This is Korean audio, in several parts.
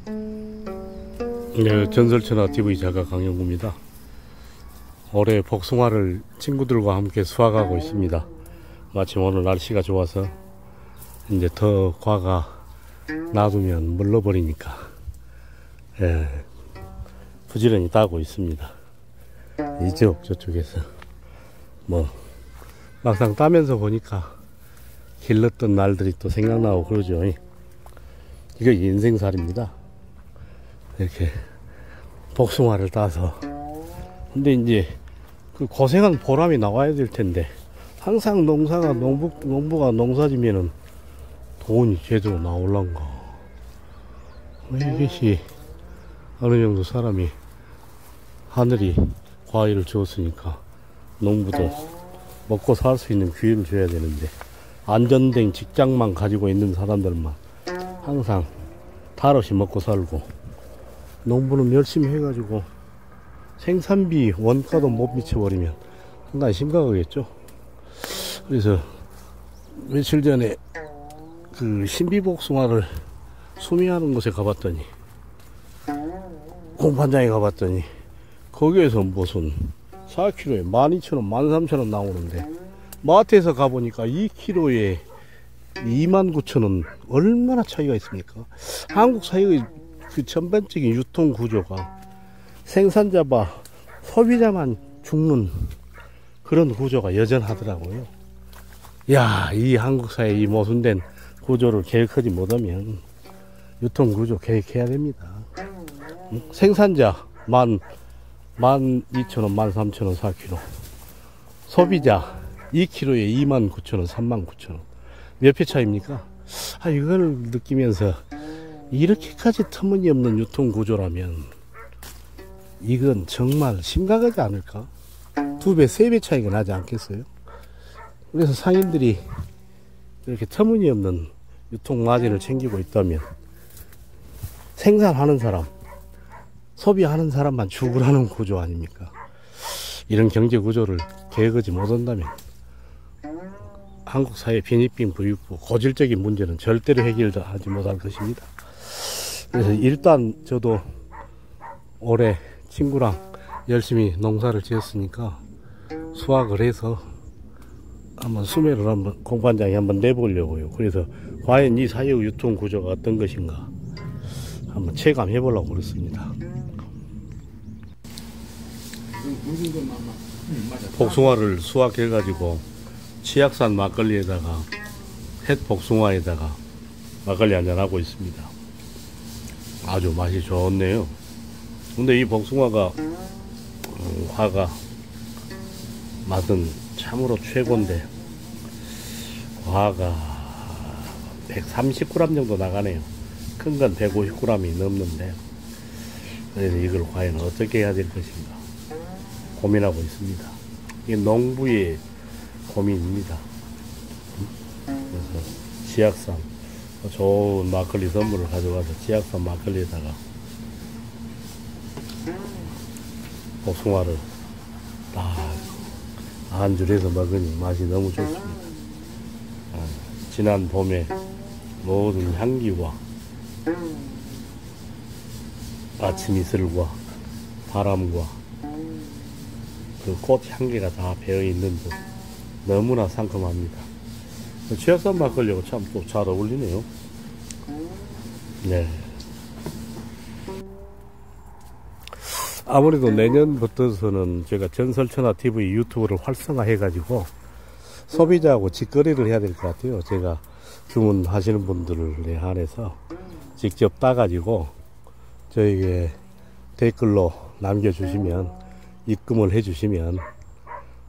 네, 전설천하 TV 작가 강영구입니다. 올해 복숭아를 친구들과 함께 수확하고 있습니다. 마침 오늘 날씨가 좋아서 이제 더 과가 놔두면 물러버리니까 부지런히 따고 있습니다. 이쪽 저쪽에서 뭐 막상 따면서 보니까 길렀던 날들이 또 생각나고 그러죠. 이거 인생살입니다. 이렇게 복숭아를 따서. 근데 이제 그 고생한 보람이 나와야 될 텐데 항상 농부가 농사지면은 돈이 제대로 나올란가. 이것이 어느 정도 사람이 하늘이 과일을 주었으니까 농부도 먹고 살 수 있는 기회를 줘야 되는데 안전된 직장만 가지고 있는 사람들만 항상 탈없이 먹고 살고, 농부는 열심히 해가지고 생산비 원가도 못 미쳐버리면 상당히 심각하겠죠. 그래서 며칠 전에 그 신비복숭아를 수미하는 곳에 가봤더니, 공판장에 가봤더니 거기에서 무슨 4kg에 12,000원 13,000원 나오는데 마트에서 가보니까 2kg에 29,000원. 얼마나 차이가 있습니까? 한국 사회의 그 전반적인 유통 구조가 생산자와 소비자만 죽는 그런 구조가 여전하더라고요. 야, 이 한국 사회 이 모순된 구조를 개혁하지 못하면 유통 구조 개혁해야 됩니다. 생산자 12,000원 13,000원 4kg, 소비자 2kg에 29,000원 39,000원. 몇 배 차이입니까? 이걸 느끼면서 이렇게까지 터무니없는 유통 구조라면 이건 정말 심각하지 않을까? 2배, 3배 차이가 나지 않겠어요? 그래서 상인들이 이렇게 터무니없는 유통 마진을 챙기고 있다면 생산하는 사람, 소비하는 사람만 죽으라는 구조 아닙니까? 이런 경제 구조를 개혁하지 못한다면 한국 사회 빈익빈 부익부 고질적인 문제는 절대로 해결하지 못할 것입니다. 그래서 일단 저도 올해 친구랑 열심히 농사를 지었으니까 수확을 해서 한번 수매를 한번 공판장에 한번 내보려고요. 그래서 과연 이 사회의 유통 구조가 어떤 것인가 한번 체감해 보려고 그렇습니다. 복숭아를 수확해 가지고 치악산 막걸리에다가 햇 복숭아에다가 막걸리 한잔하고 있습니다. 아주 맛이 좋네요. 근데 이 복숭아가 화가 맛은 참으로 최고인데 과가 130g 정도 나가네요. 큰 건 150g이 넘는데, 그래서 이걸 과연 어떻게 해야 될 것인가 고민하고 있습니다. 이게 농부의 고민입니다. 그래서 지악산 좋은 막걸리 선물을 가져가서 지악산 막걸리에다가 복숭아를 딱 한 줄에서 먹으니 맛이 너무 좋습니다. 지난 봄에 모든 향기와 아침 이슬과 바람과 그 꽃 향기가 다 배어있는 듯 너무나 상큼합니다. 지악산 막걸리하고 참 또 잘 어울리네요. 네. 아무래도 내년부터서는 제가 전설천하 TV 유튜브를 활성화해 가지고 소비자하고 직거래를 해야 될 것 같아요. 제가 주문하시는 분들에 한해서 직접 따가지고 저에게 댓글로 남겨주시면, 입금을 해주시면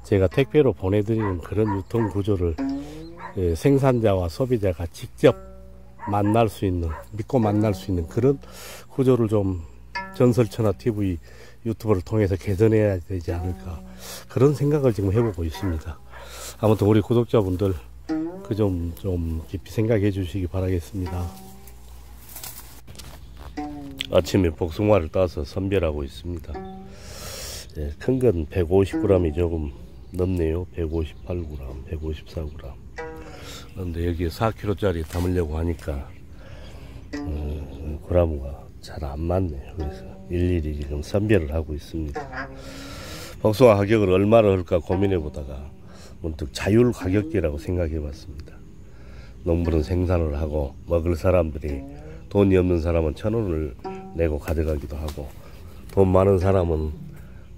제가 택배로 보내드리는 그런 유통 구조를 생산자와 소비자가 직접 만날 수 있는, 믿고 만날 수 있는 그런 구조를 좀 전설천하 TV 유튜브를 통해서 개선해야 되지 않을까, 그런 생각을 지금 해보고 있습니다. 아무튼 우리 구독자분들 그 좀 깊이 생각해 주시기 바라겠습니다. 아침에 복숭아를 따서 선별하고 있습니다. 큰 건 150g이 조금 넘네요. 158g, 154g. 그런데 여기에 4kg짜리 담으려고 하니까 그라무가 잘 안 맞네요. 그래서 일일이 지금 선별을 하고 있습니다. 복숭아 가격을 얼마로 할까 고민해 보다가 문득 자율 가격제라고 생각해 봤습니다. 농부는 생산을 하고 먹을 사람들이 돈이 없는 사람은 1,000원을 내고 가져가기도 하고 돈 많은 사람은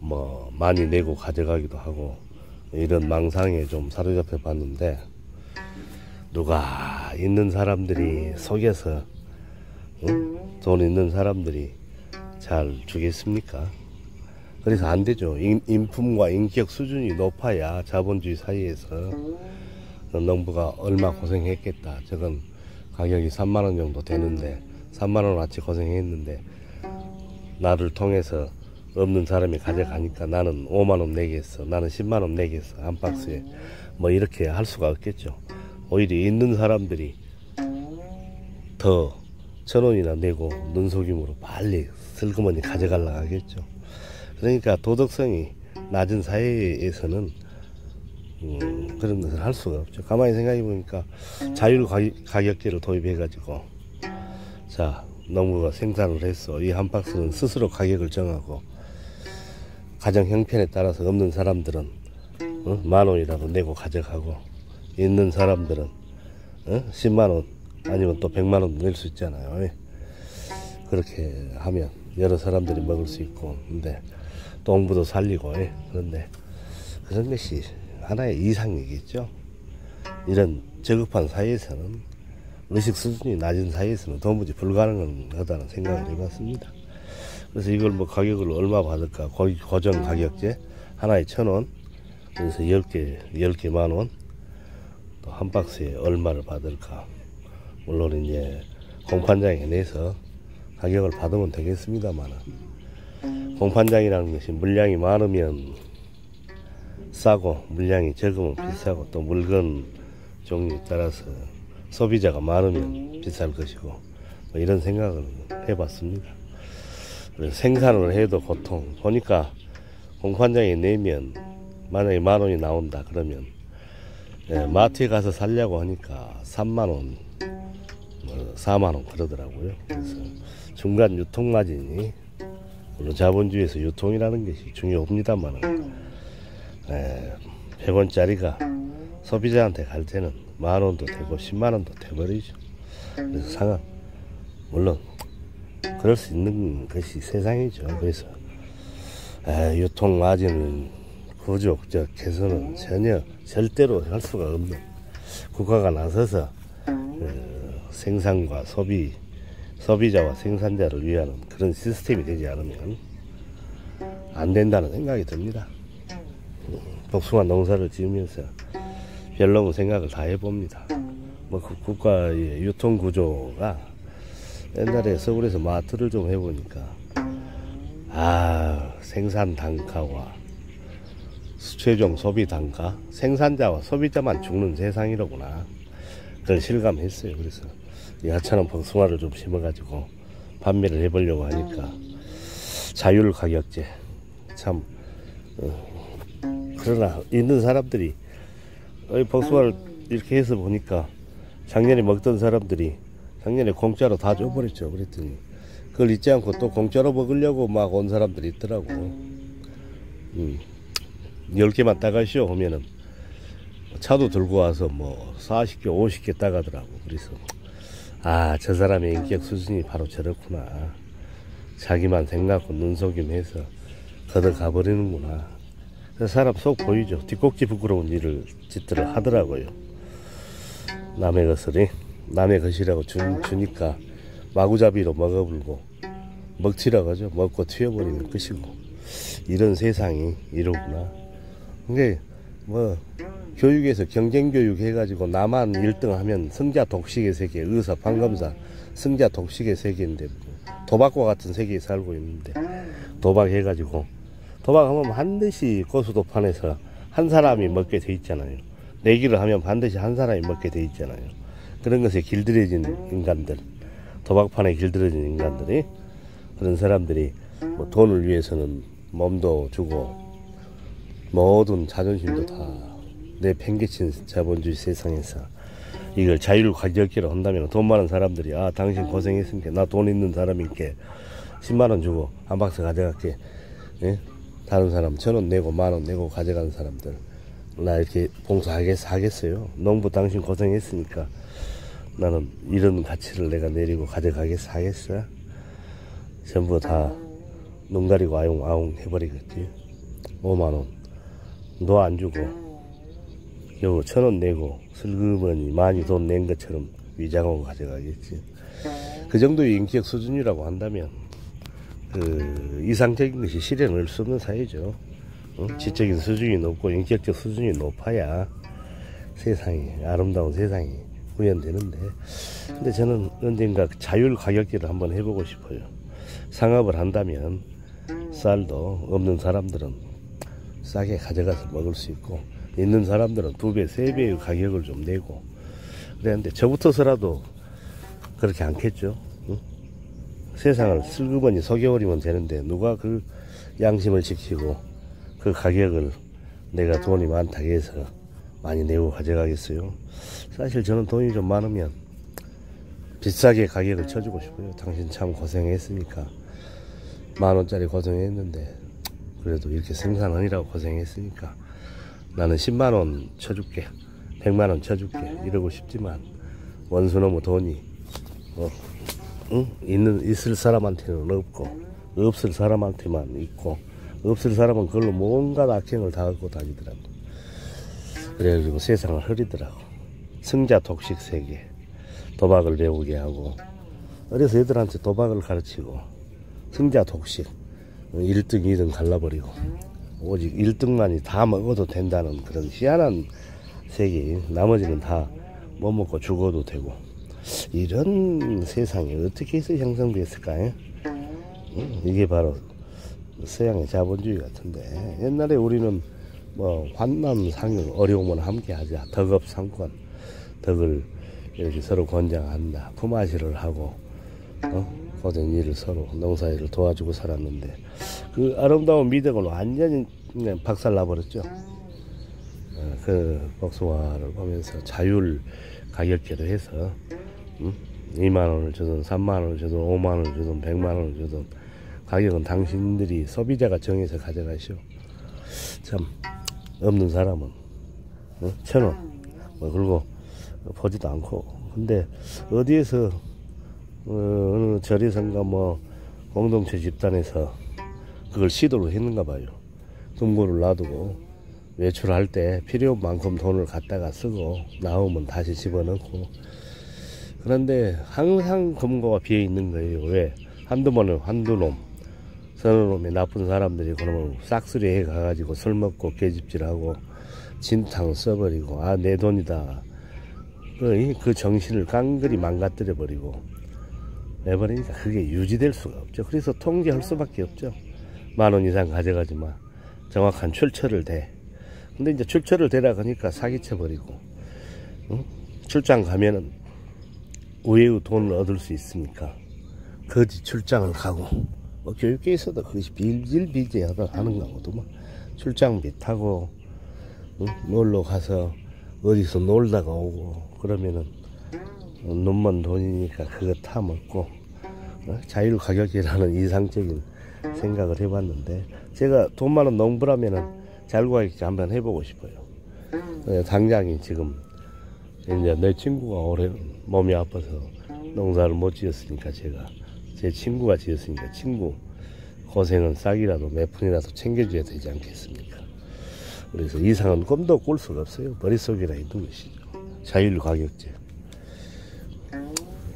뭐 많이 내고 가져가기도 하고 이런 망상에 좀 사로잡혀 봤는데 누가 있는 사람들이 속여서 돈 있는 사람들이 잘 주겠습니까? 그래서 안 되죠. 인품과 인격 수준이 높아야 자본주의 사회에서 농부가 얼마 고생했겠다. 저건 가격이 3만원 정도 되는데 3만원어치 고생했는데 나를 통해서 없는 사람이 가져가니까 나는 5만원 내겠어, 나는 10만원 내겠어, 한 박스에 뭐 이렇게 할 수가 없겠죠. 오히려 있는 사람들이 더 1,000원이나 내고 눈속임으로 빨리 슬그머니 가져가려고 하겠죠. 그러니까 도덕성이 낮은 사회에서는 그런 것을 할 수가 없죠. 가만히 생각해 보니까 자율 가격제를 도입해 가지고 자, 농부가 생산을 했어. 이 한 박스는 스스로 가격을 정하고 가정 형편에 따라서 없는 사람들은 10,000원이라도 내고 가져가고 있는 사람들은 100,000원 아니면 또 100만원 낼 수 있잖아요. 그렇게 하면 여러 사람들이 먹을 수 있고 근데 농부도 살리고 그런데 그런 것이 하나의 이상이겠죠. 이런 저급한 사회에서는 의식 수준이 낮은 사회에서는 도무지 불가능하다는 생각을 해봤습니다. 그래서 이걸 뭐 가격을 얼마 받을까 고정 가격제 하나에 1,000원 그래서 10개 만원 또 한 박스에 얼마를 받을까 물론 이제 공판장에 내서 가격을 받으면 되겠습니다만 공판장이라는 것이 물량이 많으면 싸고 물량이 적으면 비싸고 또 물건 종류에 따라서 소비자가 많으면 비쌀 것이고 뭐 이런 생각을 해봤습니다. 생산을 해도 고통 보니까 공판장에 내면 만약에 10,000원이 나온다 그러면 마트에 가서 살려고 하니까 3만원 4만원 그러더라고요. 그래서 중간 유통마진이 물론 자본주의에서 유통이라는 것이 중요합니다만 100원짜리가 소비자한테 갈 때는 10,000원도 되고 100,000원도 돼버리죠. 그래서 상황 물론 그럴 수 있는 것이 세상이죠. 그래서 유통마진은 구조적 개선은 전혀 절대로 할 수가 없는 국가가 나서서 생산과 소비자와 생산자를 위한 그런 시스템이 되지 않으면 안 된다는 생각이 듭니다. 복숭아 농사를 지으면서 별로 생각을 다 해봅니다. 뭐 그 국가의 유통 구조가 옛날에 서울에서 마트를 좀 해보니까 생산 단가와 최종 소비 단가 생산자와 소비자만 죽는 세상이로구나 그걸 실감했어요. 그래서 이 하찮은 복숭아를 좀 심어가지고 판매를 해보려고 하니까 자율 가격제 참 그러나 있는 사람들이 복숭아를 이렇게 해서 보니까 작년에 먹던 사람들이 작년에 공짜로 다 줘버렸죠. 그랬더니 그걸 잊지 않고 또 공짜로 먹으려고 막 온 사람들이 있더라고. 10개만 따가시오 하면은 차도 들고 와서 뭐 40개 50개 따가더라고. 그래서 저 사람의 인격 수준이 바로 저렇구나. 자기만 생각하고 눈속임해서 걷어가 버리는구나. 사람 속 보이죠. 뒷꼭지 부끄러운 짓들을 하더라고요. 남의 것이라고 주니까 마구잡이로 먹어불고 먹튀라고 하죠. 먹고 튀어버리는 것이고 이런 세상이 이러구나. 그게 뭐 교육에서 경쟁교육 해가지고 나만 1등 하면 승자 독식의 세계, 의사 판검사 승자 독식의 세계인데 도박과 같은 세계에 살고 있는데 도박해가지고 도박하면 반드시 고수도판에서 한 사람이 먹게 돼 있잖아요. 내기를 하면 반드시 한 사람이 먹게 돼 있잖아요. 그런 것에 길들여진 인간들, 도박판에 길들여진 인간들이 그런 사람들이 뭐 돈을 위해서는 몸도 주고 모든 자존심도 다 내팽개친 자본주의 세상에서 이걸 자율 가격기로 한다면 돈 많은 사람들이 아 당신 고생했으니까 나 돈 있는 사람이니까 10만원 주고 한 박스 가져갈게. 예? 다른 사람 1,000원 내고 10,000원 내고 가져가는 사람들 나 이렇게 봉사하겠어요? 농부 당신 고생했으니까 나는 이런 가치를 내가 내리고 가져가겠어 하겠어? 전부 다 눈 가리고 아웅아웅 해버리겠지. 5만원 너 안 주고 요 1,000원 내고 슬그머니 많이 돈 낸 것처럼 위장하고 가져가겠지. 그 정도의 인격 수준이라고 한다면 그 이상적인 것이 실현할 수 없는 사회죠. 지적인 수준이 높고 인격적 수준이 높아야 세상이 아름다운 세상이 구현되는데, 근데 저는 언젠가 자율 가격제를 한번 해보고 싶어요. 상업을 한다면 쌀도 없는 사람들은 싸게 가져가서 먹을 수 있고 있는 사람들은 2배, 3배의 가격을 좀 내고 그랬는데 저부터서라도 그렇게 않겠죠. 세상을 슬그머니 속여버리면 되는데 누가 그 양심을 지키고 그 가격을 내가 돈이 많다고 해서 많이 내고 가져가겠어요. 사실 저는 돈이 좀 많으면 비싸게 가격을 쳐주고 싶어요. 당신 참 고생했으니까 10,000원짜리 고생했는데 그래도 이렇게 생산하느라고 고생했으니까 나는 10만원 쳐줄게, 100만원 쳐줄게 이러고 싶지만 원수놈의 돈이 있을 사람한테는 없고 없을 사람한테만 있고 없을 사람은 그걸로 뭔가 악행을 다 갖고 다니더라고. 그래가지고 세상을 흐리더라고. 승자 독식 세계, 도박을 배우게 하고 어려서 애들한테 도박을 가르치고 승자 독식 1등 2등 갈라버리고 오직 1등만이 다 먹어도 된다는 그런 희한한 세계인 나머지는 다 못 먹고 죽어도 되고 이런 세상이 어떻게 해서 형성됐을까요? 이게 바로 서양의 자본주의 같은데 옛날에 우리는 뭐 환난상용 어려움은 함께하자 덕업상권 덕을 이렇게 서로 권장한다 품앗이를 하고 고된 일을 서로 농사일을 도와주고 살았는데 그 아름다운 미덕은 완전히 그냥 박살나버렸죠. 그 복숭아를 보면서 자율 가격제로 해서 2만원을 주든 3만원을 주든 5만원을 주든 100만원을 주든 가격은 당신들이 소비자가 정해서 가져가시오. 참 없는 사람은 1,000원 뭐 그리고 보지도 않고 근데 어디에서 어느 절에선가 뭐 공동체 집단에서 그걸 시도를 했는가 봐요. 금고를 놔두고 외출할 때 필요한 만큼 돈을 갖다가 쓰고 나오면 다시 집어넣고 그런데 항상 금고가 비어 있는 거예요. 왜? 한두 놈 서너 놈의 나쁜 사람들이 그러면 싹쓸이 해 가가지고 술 먹고 계집질하고 진탕 써버리고 아 내 돈이다 그 정신을 깡그리 망가뜨려 버리고 내버리니까 그게 유지될 수가 없죠. 그래서 통제할 수밖에 없죠. 10,000원 이상 가져가지 마. 정확한 출처를 대. 근데 이제 출처를 대라 하니까 사기쳐 버리고 출장 가면은 우회의 돈을 얻을 수 있으니까 거지 출장을 가고 뭐 교육계에 있어도 그것이 빌질비재하다 하는 거거든요. 출장비 타고 놀러 가서 어디서 놀다가 오고 그러면은 눈먼 돈이니까 그거 타 먹고 자율 가격이라는 이상적인 생각을 해봤는데 제가 돈 많은 농부라면은 자율가격제 한번 해보고 싶어요. 당장이 지금 이제 내 친구가 올해 몸이 아파서 농사를 못 지었으니까 제가 제 친구가 지었으니까 친구 고생은 싹이라도 몇 푼이라도 챙겨줘야 되지 않겠습니까? 그래서 이상은 꿈도 꿀 수가 없어요. 머릿속에나 있는 것이죠. 자율가격제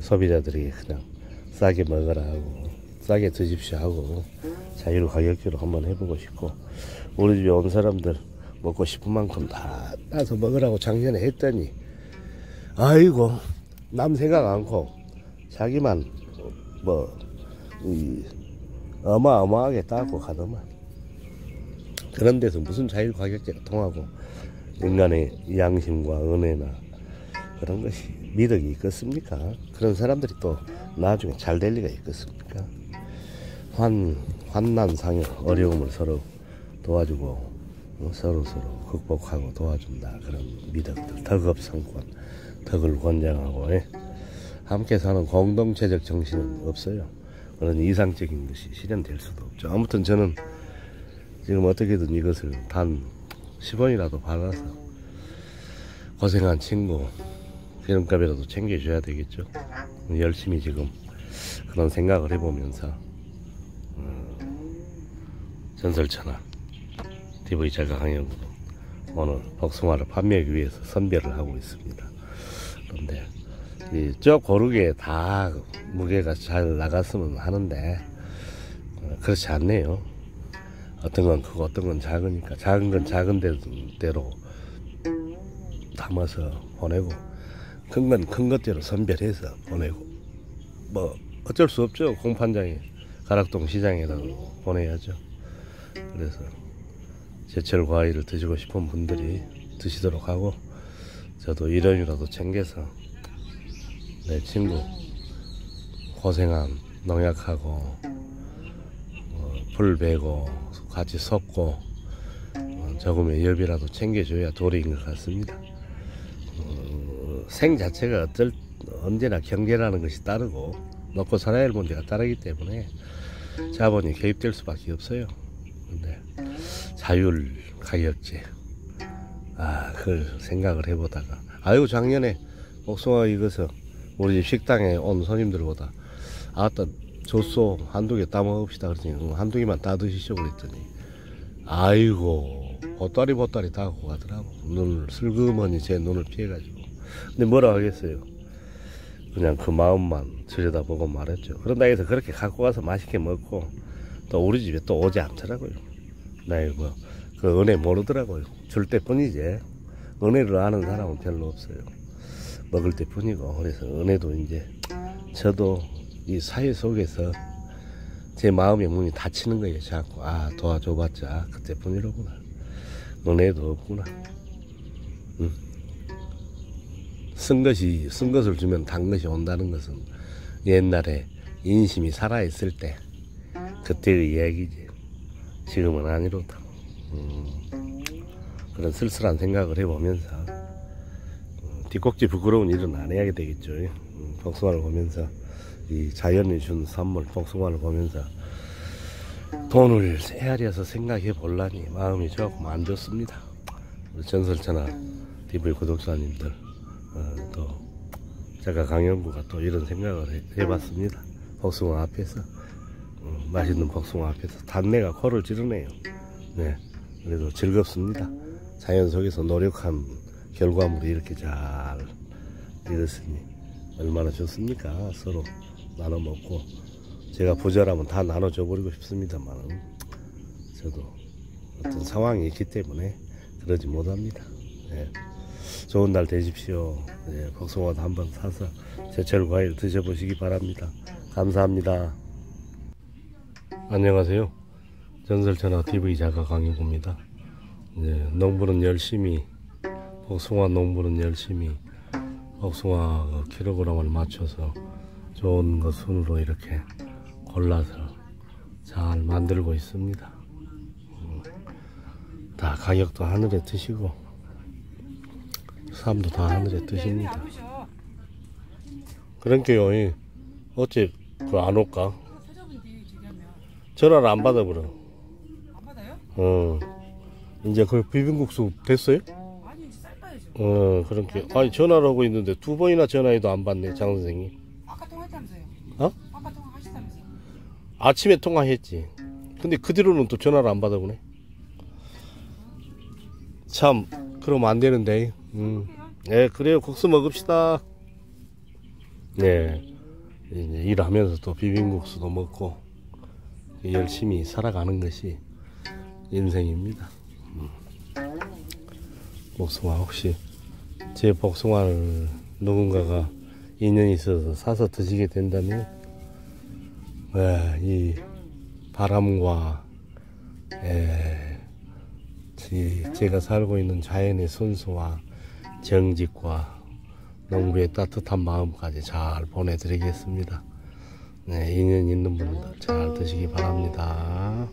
소비자들에게 그냥 싸게 먹어라 하고 싸게 드십시오 하고 자율가격제로 한번 해보고 싶고 우리 집에 온 사람들 먹고 싶은 만큼 다 따서 먹으라고 작년에 했더니 아이고 남 생각 않고 자기만 뭐 어마어마하게 따고 가더만. 그런 데서 무슨 자율가격제가 통하고 인간의 양심과 은혜나 그런 것이 미덕이 있겠습니까? 그런 사람들이 또 나중에 잘 될 리가 있겠습니까? 환난상용 어려움을 서로 도와주고 서로 극복하고 도와준다. 그런 미덕들 덕업상권 덕을 권장하고, 예. 함께 사는 공동체적 정신은 없어요. 그런 이상적인 것이 실현될 수도 없죠. 아무튼 저는 지금 어떻게든 이것을 단 10원이라도 받아서 고생한 친구 기름값이라도 챙겨줘야 되겠죠. 열심히 지금 그런 생각을 해보면서 전설천하 TV 작가 강영구는 오늘 복숭아를 판매하기 위해서 선별을 하고 있습니다. 그런데 저 고르게 다 무게가 잘 나갔으면 하는데 그렇지 않네요. 어떤 건 크고 어떤 건 작으니까 작은 건 작은 대로 담아서 보내고 큰 건 큰 것대로 선별해서 보내고 뭐 어쩔 수 없죠. 공판장에 가락동 시장에다 보내야죠. 그래서 제철 과일을 드시고 싶은 분들이 드시도록 하고 저도 1원이라도 챙겨서 내 친구 고생한 농약하고 풀 베고 같이 섞고 조금의 엽이라도 챙겨줘야 도리인 것 같습니다. 생 자체가 언제나 경제라는 것이 따르고 먹고 살아야 할 문제가 따르기 때문에 자본이 개입될 수밖에 없어요. 근데 자율 가격제 그걸 생각을 해보다가 아이고 작년에 복숭아 익어서 우리 집 식당에 온 손님들보다 아따 줬소 한두 개 따먹읍시다 그랬더니 한두 개만 따 드시죠 그랬더니 아이고 보따리 다 갖고 가더라고. 눈을 슬그머니 제 눈을 피해가지고. 근데 뭐라 하겠어요. 그냥 그 마음만 들여다보고 말했죠. 그런다 해서 그렇게 갖고 가서 맛있게 먹고 또 우리 집에 또 오지 않더라고요. 나이 그 은혜 모르더라고요. 줄 때뿐이지 은혜를 아는 사람은 별로 없어요. 먹을 때뿐이고. 그래서 은혜도 이제 저도 이 사회 속에서 제 마음의 문이 닫히는 거예요. 자꾸 도와줘봤자 그때뿐이로구나. 은혜도 없구나. 쓴 것을 주면 단 것이 온다는 것은 옛날에 인심이 살아있을 때 그때의 이야기지. 지금은 아니로다. 그런 쓸쓸한 생각을 해보면서 뒷꼭지 부끄러운 일은 안 해야 되겠죠. 복숭아를 보면서 이 자연이 준 선물 복숭아를 보면서 돈을 헤아려서 생각해 볼라니 마음이 조금 안 좋습니다. 우리 전설천하 TV 구독자님들 또 제가 강영구가 또 이런 생각을 해봤습니다. 복숭아 앞에서 맛있는 복숭아 앞에서 단내가 코를 찌르네요. 네, 그래도 즐겁습니다. 자연 속에서 노력한 결과물이 이렇게 잘 익었으니 얼마나 좋습니까? 서로 나눠 먹고 제가 부자라면 다 나눠줘 버리고 싶습니다만 저도 어떤 상황이 있기 때문에 그러지 못합니다. 네. 좋은 날 되십시오. 네, 복숭아도 한번 사서 제철 과일 드셔보시기 바랍니다. 감사합니다. 안녕하세요. 전설천하 TV 작가 강영구입니다. 네, 농부는 열심히 복숭아 농부는 열심히 복숭아 킬로그램을 맞춰서 좋은 것 순으로 이렇게 골라서 잘 만들고 있습니다. 다 가격도 하늘에 뜨시고 삶도 다 하늘에 뜨십니다. 그러니까요. 어째 안 올까? 전화를 안 받아버려. 안 받아요? 이제 그 비빔국수 됐어요? 아니 쌀까야죠. 그러니까 아니 전화를 하고 있는데 2번이나 전화해도 안 받네 장 선생님. 아까 통화했다면서요? 아까 통화하시다면서요? 아침에 통화했지. 근데 그 뒤로는 또 전화를 안 받아보네. 참 그러면 안 되는데. 네, 그래요. 국수 먹읍시다. 네, 이제 일하면서 또 비빔국수도 먹고 열심히 살아가는 것이 인생입니다. 복숭아 혹시 제 복숭아를 누군가가 인연이 있어서 사서 드시게 된다면 이 바람과 제가 살고 있는 자연의 순수와 정직과 농부의 따뜻한 마음까지 잘 보내드리겠습니다. 네, 인연 있는 분들 잘 드시기 바랍니다.